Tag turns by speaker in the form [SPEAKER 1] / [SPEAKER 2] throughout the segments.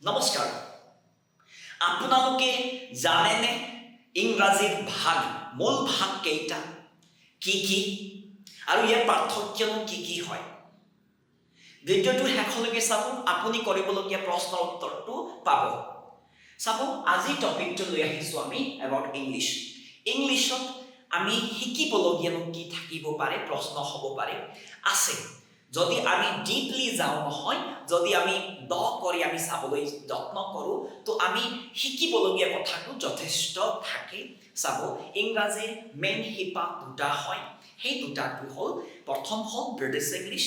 [SPEAKER 1] নমস্কাৰ আপোনালোকে জানেনে ইংৰাজীৰ ভাগ মূল ভাগ কেইটা কি কি আৰু ইয়াৰ পাৰ্থক্যনো কি কি হয় ভিডিঅ'টো শেষলৈকে চাব আপুনি কৰিবলগীয়া প্ৰশ্নৰ উত্তৰটো পাব চাব আজি টপিকটো লৈ আহিছো আমি এবাউট ইংলিছত আমি শিকিবলগীয়ানো কি থাকিব পাৰে প্ৰশ্ন হ'ব পাৰে আছে যদি আমি ডিপলি যাওঁ নহয় যদি আমি দ কৰি আমি চাবলৈ যত্ন কৰোঁ তো আমি শিকিবলগীয়া কথাটো যথেষ্ট থাকে চাব ইংৰাজীৰ মেইন শিপা দুটা হয় সেই দুটাটো হ'ল প্ৰথম হ'ল ব্ৰিটিছ ইংলিছ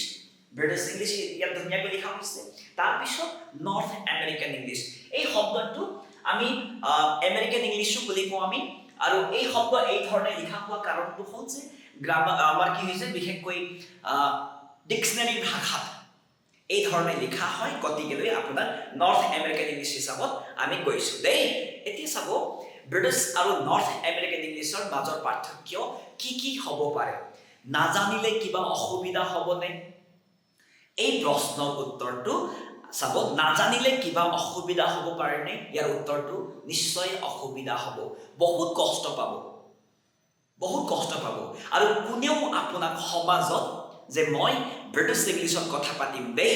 [SPEAKER 1] ইয়াত ধুনীয়াকৈ লিখা হৈছে তাৰপিছত নৰ্থ আমেৰিকান ইংলিছ এই শব্দটো আমি আমেৰিকান ইংলিছো বুলি কওঁ আমি আৰু এই শব্দ এই ধৰণে লিখা হোৱা কাৰণটো হ'ল যে আমাৰ কি হৈছে বিশেষকৈ ডিকচনেৰী ভাষাত এই ধৰণে লিখা হয় গতিকেলৈ আপোনাৰ নৰ্থ আমেৰিকান ইংলিছ হিচাপত আমি কৈছোঁ দেই এতিয়া চাব ব্ৰিটিছ আৰু নৰ্থ আমেৰিকান ইংলিছৰ মাজৰ পাৰ্থক্য কি হ'ব পাৰে নাজানিলে কিবা অসুবিধা হ'বনে এই প্ৰশ্নৰ উত্তৰটো চাব নাজানিলে কিবা অসুবিধা হ'ব পাৰেনে ইয়াৰ উত্তৰটো নিশ্চয় অসুবিধা হ'ব বহুত কষ্ট পাব আৰু কোনেও আপোনাক সমাজত যে মই ব্ৰিটিছ ইংলিছত কথা পাতিম দেই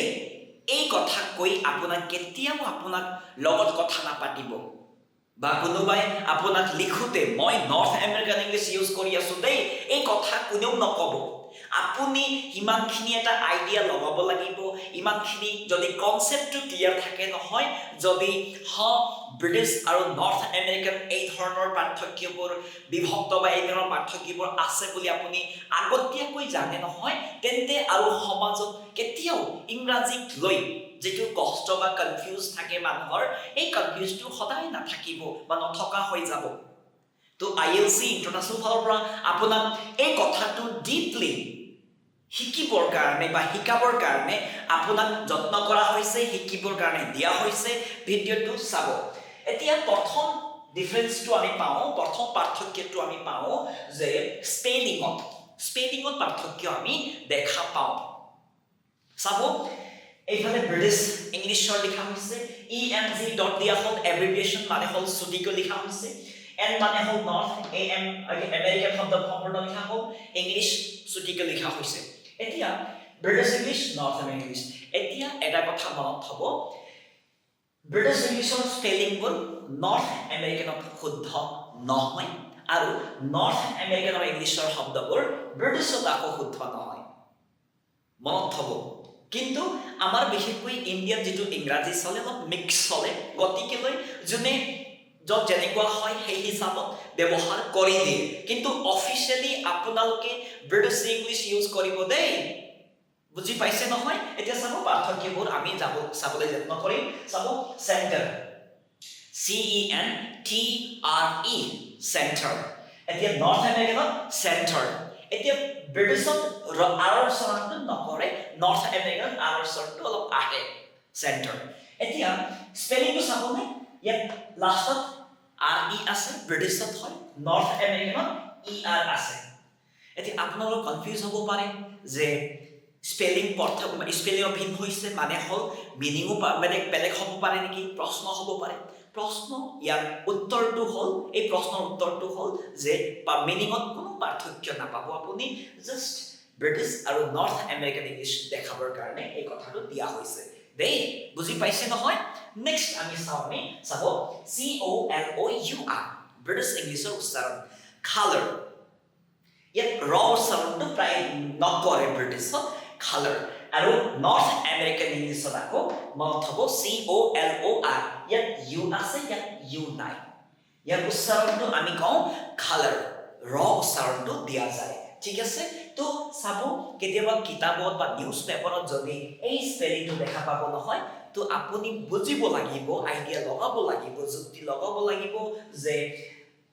[SPEAKER 1] এই কথা কৈ আপোনাক কেতিয়াও আপোনাক লগত কথা নাপাতিব বা কোনোবাই আপোনাক লিখোতে মই নৰ্থ আমেৰিকান ইংলিছ ইউজ কৰি আছো দেই এই কথা কোনেও নক'ব আপুনি ইমানখিনি এটা আইডিয়া লগাব লাগিব ইমানখিনি যদি কনচেপ্টটো ক্লিয়াৰ থাকে নহয় যদি ব্ৰিটিছ আৰু নৰ্থ আমেৰিকান এই ধৰণৰ পাৰ্থক্যবোৰ বিভক্ত বা এই ধৰণৰ পাৰ্থক্যবোৰ আছে বুলি আপুনি আগতীয়াকৈ জানে নহয় তেন্তে আৰু সমাজত কেতিয়াও ইংৰাজীক লৈ যিটো কষ্ট বা কনফিউজ থাকে মানুহৰ এই কনফিউজটো সদায় নাথাকিব বা নথকা হৈ যাব তো ILC ইণ্টাৰনেশ্যনেল ফালৰ পৰা আপোনাক এই কথাটো ডিপলি শিকিবৰ কাৰণে বা শিকাবৰ কাৰণে আপোনাক যত্ন কৰা হৈছে শিকিবৰ কাৰণে দিয়া হৈছে ভিডিঅ'টো চাব এতিয়া প্ৰথম ডিফাৰেন্সটো আমি পাওঁ প্ৰথম পাৰ্থক্যটো আমি পাওঁ যে স্পেলিঙত পাৰ্থক্য আমি দেখা পাওঁ চাব এইফালে ব্ৰিটিছ ইংলিছৰ লিখা হৈছে ENG ডট দিয়া হ'ল এব্ৰিভিয়েশ্যন মানে হ'ল চুটিকৈ লিখা হৈছে N মানে হ'ল নৰ্থ আমেৰিকান শব্দ সম্পূৰ্ণ লিখা হ'ল ইংলিছ চুটিকৈ লিখা হৈছে এতিয়া British English North American English এতিয়া এটা কথা মনত হ'ব ব্ৰিটিছ ইংলিছৰ স্পেলিংবোৰ নৰ্থ আমেৰিকানত শুদ্ধ নহয় আৰু নৰ্থ আমেৰিকানৰ ইংলিছৰ শব্দবোৰ ব্ৰিটিছত আকৌ শুদ্ধ নহয় মনত হ'ব কিন্তু আমাৰ বিশেষকৈ ইণ্ডিয়াত যিটো ইংৰাজী চলে অলপ মিক্স চলে গতিকেলৈ যোনে য'ত যেনেকুৱা হয় সেই হিচাপত ব্যৱহাৰ কৰি দিয়ে কিন্তু অফিচিয়েলি আপোনালোকে ব্ৰিটিছ ইংলিছ ইউজ কৰিব দেই বুজি পাইছে নহয় এতিয়া চাব পাৰ্থক্যবোৰ আমি চাবলৈ যত্ন কৰিম চাব চেণ্টাৰ CENTRE চেণ্টাৰ এতিয়া নৰ্থ আমেৰিকানত চেণ্টাৰ এতিয়া ব্ৰিটিছত আৰৰ স্বৰটো নকৰে নৰ্থ আমেৰিকানত আৰৰ স্বৰটো অলপ আহে চেণ্টাৰ এতিয়া স্পেলিংটো চাবনে ইয়াত লাষ্টত RE আছে ব্ৰিটিছত হয় নৰ্থ আমেৰিকানত ER আছে এতিয়া আপোনালোক কনফিউজ হ'ব পাৰে যে স্পেলিং ভিন্ন হৈছে মানে হ'ল মিনিঙো বেলেগ হ'ব পাৰে নেকি প্ৰশ্ন হ'ব পাৰে প্ৰশ্ন ইয়াৰ উত্তৰটো হ'ল এই প্ৰশ্নৰ উত্তৰটো হ'ল যে মিনিঙত কোনো পাৰ্থক্য নাপাব আপুনি জাষ্ট ব্ৰিটিছ আৰু নৰ্থ আমেৰিকান ইংলিছ দেখাবৰ কাৰণে এই কথাটো দিয়া হৈছে দেই বুজি পাইছে নহয় নেক্সট আমি চাব COLOUR ব্ৰিটিছ ইংলিছৰ উচ্চাৰণ কালাৰ ইয়াত উচ্চাৰণটো প্ৰায় নকৰে ব্ৰিটিছত কালাৰ আৰু নৰ্থ আমেৰিকান ইংলিছত আকৌ মনত হ'ব COLOR ইয়াত U আছে ইয়াত U নাই ইয়াৰ উচ্চাৰণটো আমি কওঁ কালাৰ উচ্চাৰণটো দিয়া যায় ঠিক আছে তো চাব কেতিয়াবা কিতাপত বা নিউজ পেপাৰত যদি এই স্পেলিংটো দেখা পাব নহয় তো আপুনি বুজিব লাগিব আইডিয়া লগাব লাগিব যুক্তি লগাব লাগিব যে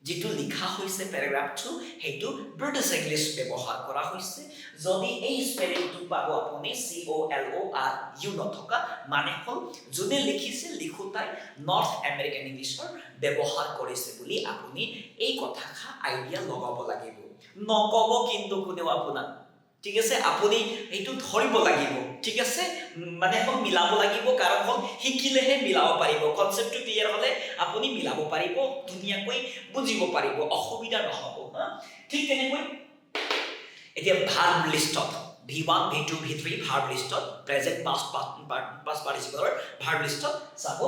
[SPEAKER 1] যিটো লিখা হৈছে পেৰাগ্ৰাফটো সেইটো ব্ৰিটিছ ইংলিছ ব্যৱহাৰ কৰা হৈছে যদি এই স্পেলিংটো পাব আপুনি COLORU নথকা মানে হ'ল যোনে লিখিছে লিখোতাই নৰ্থ আমেৰিকান ইংলিছৰ ব্যৱহাৰ কৰিছে বুলি আপুনি এই কথাষাৰ আইডিয়া লগাব লাগিব নক'ব কিন্তু কোনেও আপোনাক ঠিক আছে আপুনি এইটো ধৰিব লাগিব ঠিক আছে মানে এখন মিলাব লাগিব কাৰণ হল শিকিলেহে মিলাব পাৰিব কনসেপ্টটো ক্লিয়াৰ হলে আপুনি মিলাব পাৰিব ধুনীয়াকৈ বুজিব পাৰিব অসুবিধা নহব ঠিক তেনেকৈ এতিয়া ভাৰ্ব লিষ্টত v1 v2 v3 ভাৰ্ব লিষ্টত প্ৰেজেন্ট পাষ্ট পাৰ্টিচিপলৰ ভাৰ্ব লিষ্টত চাব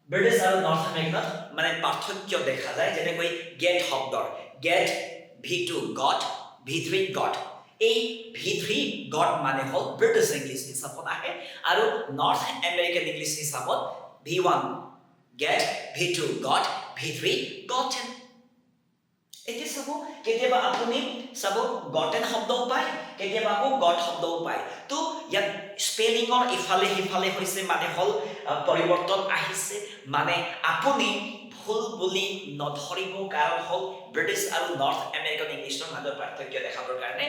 [SPEAKER 1] ব্ৰিটিছ আৰু নৰ্থ আমেৰিকাত মানে পাৰ্থক্য দেখা যায় যেনেকৈ গেট শব্দৰ gate v2 got v3 got এই v3 got মানে হল ব্ৰিটিছ ইংলিছ হিচাপত আহে আৰু নৰ্থ আমেৰিকান ইংলিছ হিচাপত v1 get v2 got v3 gotten এতিয়া চাব কেতিয়াবা আপুনি চাব গটেন শব্দও পায় কেতিয়াবা আকৌ গট শব্দও পায় তো ইয়াত স্পেলিংৰ ইফালে সিফালে হৈছে মানে হল পৰিৱৰ্তন আহিছে মানে আপুনি ভুল বুলি নধৰিব কাৰণ হল ব্ৰিটিছ আৰু নৰ্থ আমেৰিকান ইংলিছৰ মাজৰ পাৰ্থক্য দেখাবৰ কাৰণে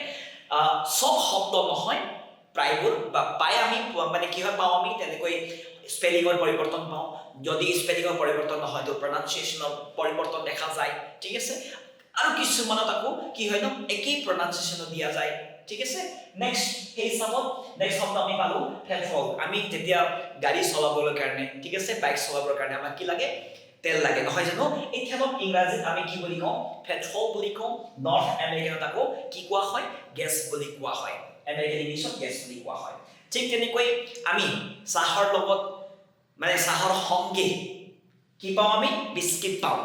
[SPEAKER 1] সব শব্দ নহয় প্ৰায়বোৰ বা পাই আমি মানে কি হয় পাওঁ আমি তেনেকৈ স্পেলিংৰ পৰিৱৰ্তন পাওঁ যদি স্পেলিংৰ পৰিৱৰ্তন নহয় তো প্ৰনাউন্সিয়েচনৰ পৰিৱৰ্তন দেখা যায় ঠিক আছে আৰু কিছুমানত আকৌ কি হয় ন একেই প্ৰনাউন্সিয়েচন দিয়া যায় ঠিক আছে নেক্সট সেই হিচাপত নেক্সট শব্দ আমি পালো পেট্ৰল আমি যেতিয়া গাড়ী চলাবলৈ কাৰণে ঠিক আছে বাইক চলাবৰ কাৰণে আমাক কি লাগে তেল লাগে নহয় জানো এই তেলক ইংৰাজীত আমি কি বুলি কওঁ পেট্ৰল বুলি কওঁ নৰ্থ আমেৰিকানত আকৌ কি কোৱা হয় গেছ বুলি কোৱা হয় আমেৰিকান ইংলিছত গেছ বুলি কোৱা হয় ঠিক তেনেকৈ আমি চাহৰ লগত মানে চাহৰ সংগে কি পাওঁ আমি বিস্কিট পাওঁ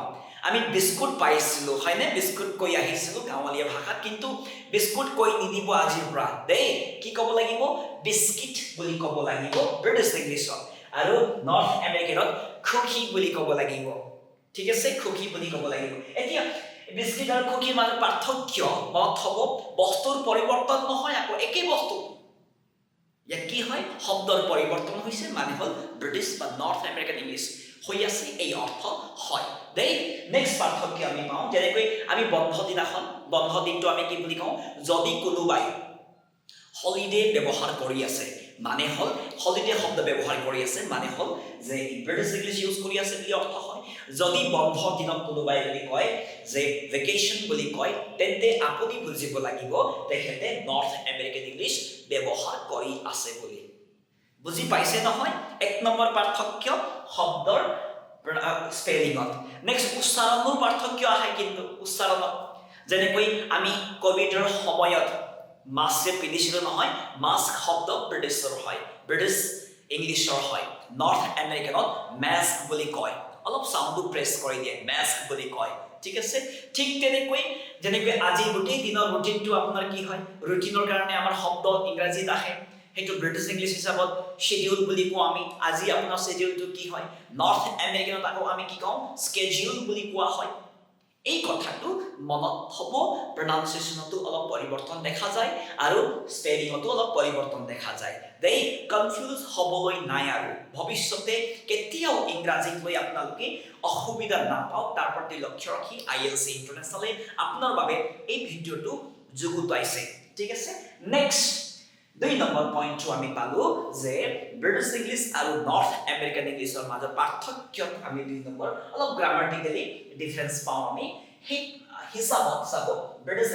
[SPEAKER 1] আমি বিস্কুট পাইছিলো হয়নে বিস্কুট কৈ আহিছিলো গাঁৱলীয়া ভাষাত কিন্তু বিস্কুট কৈ নিদিব আজিৰ পৰা দেই কি ক'ব লাগিব বিস্কিট বুলি ক'ব লাগিব ব্ৰিটিছ ইংলিছত আৰু নৰ্থ আমেৰিকানত কুকি বুলি ক'ব লাগিব ঠিক আছে কুকি বুলি ক'ব লাগিব এতিয়া বিস্কিট আৰু কুকিৰ মাজত পাৰ্থক্য মনত হ'ব বস্তুৰ পৰিৱৰ্তন নহয় আকৌ একেই বস্তু ইয়াত কি হয় শব্দৰ পৰিৱৰ্তন হৈছে মানে হ'ল ব্ৰিটিছ বা নৰ্থ আমেৰিকান ইংলিছ হৈ আছে এই অৰ্থ হয় দেই নেক্সট পাৰ্থক্য আমি পাওঁ যেনেকৈ আমি বন্ধ দিনটো আমি কি বুলি কওঁ যদি কোনোবাই হলিডে ব্যৱহাৰ কৰি আছে মানে হল হলিডে শব্দ ব্যৱহাৰ কৰি আছে মানে হল যে ব্ৰিটিছ ইংলিছ ইউজ কৰি আছে বুলি অৰ্থ হয় যদি বন্ধ দিনত কোনোবাই যদি কয় যে ভেকেশন বুলি কয় তেন্তে আপুনি বুজিব লাগিব তেখেতে নৰ্থ আমেৰিকান ইংলিছ ব্যৱহাৰ কৰি আছে বুলি বুজি পাইছে নহয় এক নম্বৰ পাৰ্থক্য শব্দৰ স্পেলিংত নেক্সট উচ্চাৰণৰ পাৰ্থক্য আহে কিন্তু উচ্চাৰণত যেনেকৈ আমি কোভিডৰ সময়ত মাস্ক পিন্ধিছিলো নহয় মাস্ক শব্দ ব্ৰিটিছৰ হয় ব্ৰিটিছ ইংলিছৰ হয় নৰ্থ আমেৰিকানত মাস্ক বুলি কয় অলপ সাউন্ডটো প্ৰেছ কৰি দিয়ে মাস্ক বুলি কয় ঠিক আছে ঠিক তেনেকৈ যেনেকৈ আজি গোটেই দিনৰ ৰুটিনটো আপোনাৰ কি হয় ৰুটিনৰ কাৰণে আমাৰ শব্দ ইংৰাজীত আহে হেতু ব্ৰিটিছ ইংলিছ হিচাপত শিডিউল বুলি কোৱা আমি আজি আপোনাৰ শিডিউলটো কি হয় নৰ্থ আমেৰিকানত আকৌ আমি কি কওঁ স্কেডিউল বুলি কোৱা হয় এই কথাটো মনত হ'ব প্ৰনাউন্সিয়েচনটো অলপ পৰিৱৰ্তন দেখা যায় আৰু স্পেলিংটো অলপ পৰিৱৰ্তন দেখা যায় দেই কনফিউজ হ'বলৈ নাই আৰু ভৱিষ্যতে কেতিয়াও ইংৰাজীত লৈ আপোনালোকে অসুবিধা নাপাওক তাৰ প্ৰতি লক্ষ্য ৰাখি IELTS ইন্টাৰনেশ্যনেলে আপোনাৰ বাবে এই ভিডিঅটো যুগুতাইছে ঠিক আছে নেক্সট 2 নম্বৰ পইণ্টটো আমি পালো যে ব্ৰিটিছ ইংলিছ আৰু নৰ্থ আমেৰিকান ইংলিছৰ মাজৰ পাৰ্থক্য আমি 2 নম্বৰ অলপ গ্ৰামাটিক্যালি ডিফাৰেন্স পাওঁ আমি হি হিচাপত চাব ব্ৰিটিছ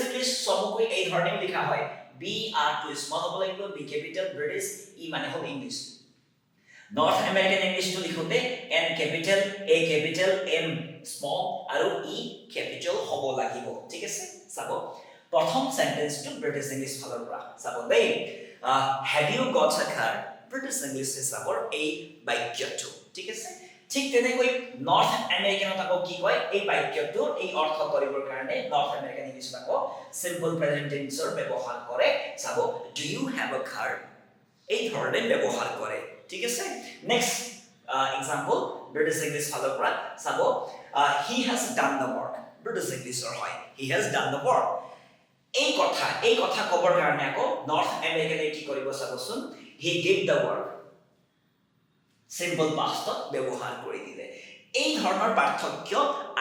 [SPEAKER 1] ইংলিছ চমুকৈ এই ধৰণে লিখা হয় BR টু স্মল হ'ব লাগিব B কেপিটেল ব্ৰিটিছ ই মানে হ'ল ইংলিছ নৰ্থ আমেৰিকান ইংলিছটো লিখোতে N capital A capital M small আৰু E কেপিটেল হ'ব লাগিব ঠিক আছে চাব প্ৰথম সেন্টেন্সটো ব্ৰিটিছ ইংলিছ ফালৰ পৰা চাব দেই have you got a car British English হিচাপৰ এই বাক্যটো ঠিক আছে ঠিক তেনেকৈ নৰ্থ আমেৰিকানত আকৌ কি কয় এই বাক্যটো এই অৰ্থ কৰিবৰ কাৰণে নৰ্থ আমেৰিকান ইংলিছত আকৌ সিম্পল প্ৰেজেন্ট টেন্সৰ ব্যৱহাৰ কৰে চাব do you have a car এই ধৰণে ব্যৱহাৰ কৰে ঠিক আছে নেক্সট এক্সাম্পল ব্ৰিটিছ ইংলিছ ফালৰ পৰা চাব he has done the work British ইংলিছৰ হয় he has done the work এই কথা কবৰ কাৰণে আকৌ নৰ্থ আমেৰিকানে কি কৰিব চাবচোন he did the work simple পাষ্টত ব্যৱহাৰ কৰি দিলে এই ধৰণৰ পাৰ্থক্য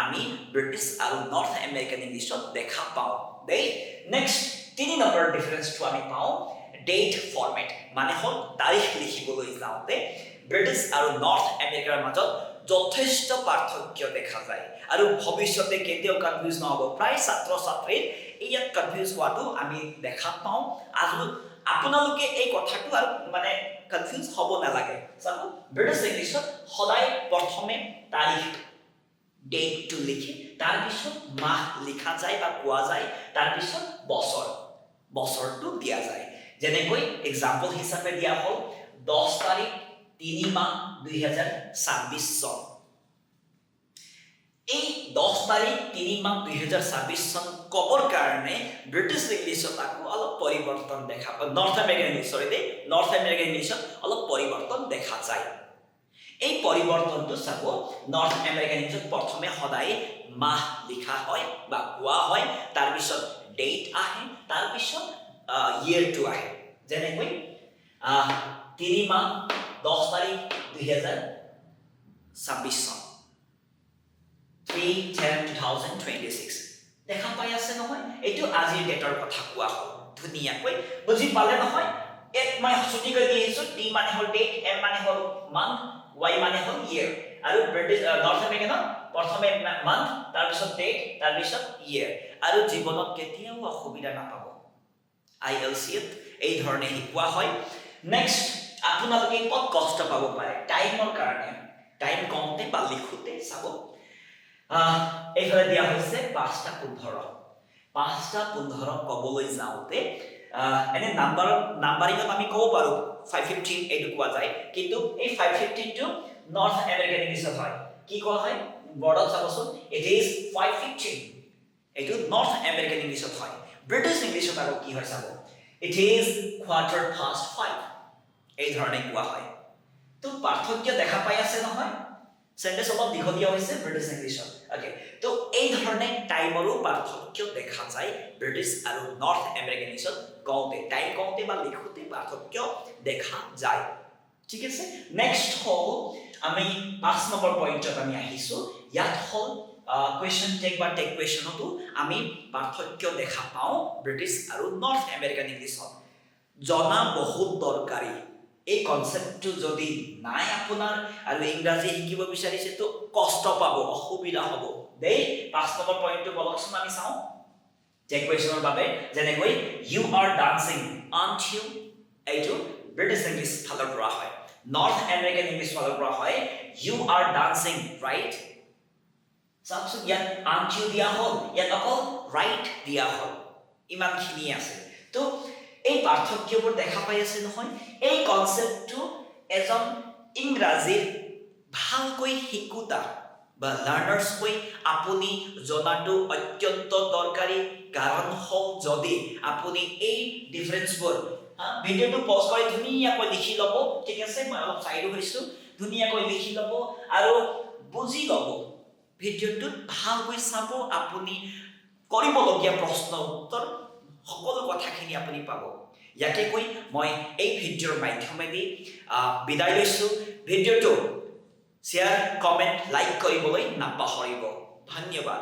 [SPEAKER 1] আমি ব্ৰিটিছ আৰু নৰ্থ আমেৰিকান ইংলিছত দেখা পাওঁ দেই নেক্সট 3 নম্বৰ ডিফাৰেন্সটো আমি পাওঁ ডেট ফৰমেট মানে হল তাৰিখ লিখিবলৈ যাওঁতে ব্ৰিটিছ আৰু নৰ্থ আমেৰিকাৰ মাজত যথেষ্ট পাৰ্থক্য দেখা যায় আৰু ভৱিষ্যতে কেতিয়াও কনফিউজ নহ'ব প্ৰায় ছাত্ৰ ছাত্ৰীৰ ইয়াত কনফিউজ হোৱাটো আমি দেখা পাওঁ আৰু আপোনালোকে এই কথাটো আৰু মানে কনফিউজ হ'ব নালাগে চাব ব্ৰিটিছ ইংলিছত সদায় প্ৰথমে তাৰিখ ডেটটো লিখি তাৰ পিছত মাহ লিখা যায় বা কোৱা যায় তাৰ পিছত বছৰটো দিয়া যায় যেনেকৈ এক্সাম্পল হিচাপে দিয়া হ'ল 10 তাৰিখ 3 মাহ 2026 চন এই 10 তাৰিখ 3 মাহ 2026 চন কবৰ কাৰণে ব্ৰিটিছ ইংলিছত আকৌ অলপ পৰিৱৰ্তন দেখা নৰ্থ আমেৰিকান ইংলিছত অলপ পৰিৱৰ্তন দেখা যায় এই পৰিৱৰ্তনটো চাব নৰ্থ আমেৰিকান ইংলিছত প্ৰথমে সদায় মাহ লিখা হয় বা কোৱা হয় তাৰ পিছত ডেট আহে তাৰ পিছত ইয়াৰটো আহে যেনেকৈ 3 মাহ 10 তাৰিখ 2026 চন 3/10/2026 দেখা পাই আছে নহয় এইটো আজিৰ ডেটৰ কথা কোৱা হ'ল ধুনীয়াকৈ বুজি পালে নহয় এক মই ছুটিকৈ দিছো টি মানে হ'ল ডেট এম মানে হ'ল মান্থ y মানে হ'ল ইয়াৰ আৰু ব্ৰিটিছ নৰ্থ আমেৰিকানত প্ৰথমে মান্থ তাৰ পিছত ডেট তাৰ পিছত ইয়াৰ আৰু জীৱনত কেতিয়াও অসুবিধা নাপাব IELTS এই ধৰণে শিকোৱা হয় নেক্সট আপোনালোকে কত কষ্ট পাব পাৰে টাইমৰ কাৰণে টাইম কমতে বা লিখোতে চাব এইফালে দিয়া হৈছে 5:15 কবলৈ যাওঁতে এনে নাম্বাৰিঙত আমি ক'ব পাৰো 515 এইটো কোৱা যায় কিন্তু এই 515 টো নৰ্থ আমেৰিকান ইংলিছত হয় কি কোৱা হয় বৰ্ডত চাবচোন ইট ইজ 515 এইটো নৰ্থ আমেৰিকান ইংলিছত হয় ব্ৰিটিছ ইংলিছত আৰু কি হয় চাব ইট ইজ 5:15 এই ধৰণে কোৱা হয় তো পাৰ্থক্য দেখা পাই আছে নহয় সেন্টেন্স অলপ দীঘলীয়া হৈছে ব্ৰিটিছ ইংলিছত ওকে তো এই ধৰণে টাইমৰো পাৰ্থক্য দেখা যায় ব্ৰিটিছ আৰু নৰ্থ আমেৰিকান ইংলিছত কওঁতে টাইম কওঁতে বা লিখোতে পাৰ্থক্য দেখা যায় ঠিক আছে নেক্সট হল আমি 5 নম্বৰ পইণ্টত আমি আহিছো ইয়াত হল কোৱেশ্চন টেক বা টেক কোৱেশ্চনতো আমি পাৰ্থক্য দেখা পাওঁ ব্ৰিটিছ আৰু নৰ্থ আমেৰিকান ইংলিছত জনা বহুত দৰকাৰী এই কনসেপ্টটো যদি নাই আপোনাৰ আৰু ইংৰাজী শিকিব বিচাৰিছে তো কষ্ট পাব অসুবিধা হ'ব দেই 5 নম্বৰ পইণ্টটো বলকচোন আমি চাওঁ টেক কোৱেশ্চনৰ বাবে যেনেকৈ ইউ আৰ ডান্সিং আren't you এইটো ব্ৰিটিছ ইংলিছ ফালৰ পৰা হয় নৰ্থ আমেৰিকান ইংলিছ ফালৰ পৰা হয় ইউ আৰ ডান্সিং ৰাইট চাওকচোন ইয়াত aren't you দিয়া হ'ল ইয়াত অকল ৰাইট দিয়া হ'ল ইমানখিনি আছে তো এই পাৰ্থক্যবোৰ দেখা পাই আছে নহয় এই কনসেপ্টটো এজন ইংৰাজীৰ ভালকৈ শিকুতা বা লাৰ্নাৰ্ছ হৈ আপুনি জনাটো অত্যন্ত দৰকাৰী কাৰণ হ'ল যদি আপুনি এই ডিফাৰেন্সবোৰ ভিডিওটো পজ কৰি ধুনীয়াকৈ লিখি ল'ব ঠিক আছে মই অলপ চাইডো হৈছো ধুনীয়াকৈ লিখি ল'ব আৰু বুজি ল'ব ভিডিওটোত ভালকৈ চাব আপুনি কৰিবলগীয়া প্ৰশ্ন উত্তৰ সকলো কথাখিনি আপুনি পাব ইয়াকে কৈ মই এই ভিডিওৰ মাধ্যমেদি বিদায় লৈছো ভিডিওটো শেয়াৰ কমেন্ট লাইক কৰিবলৈ নাপাহৰিব ধন্যবাদ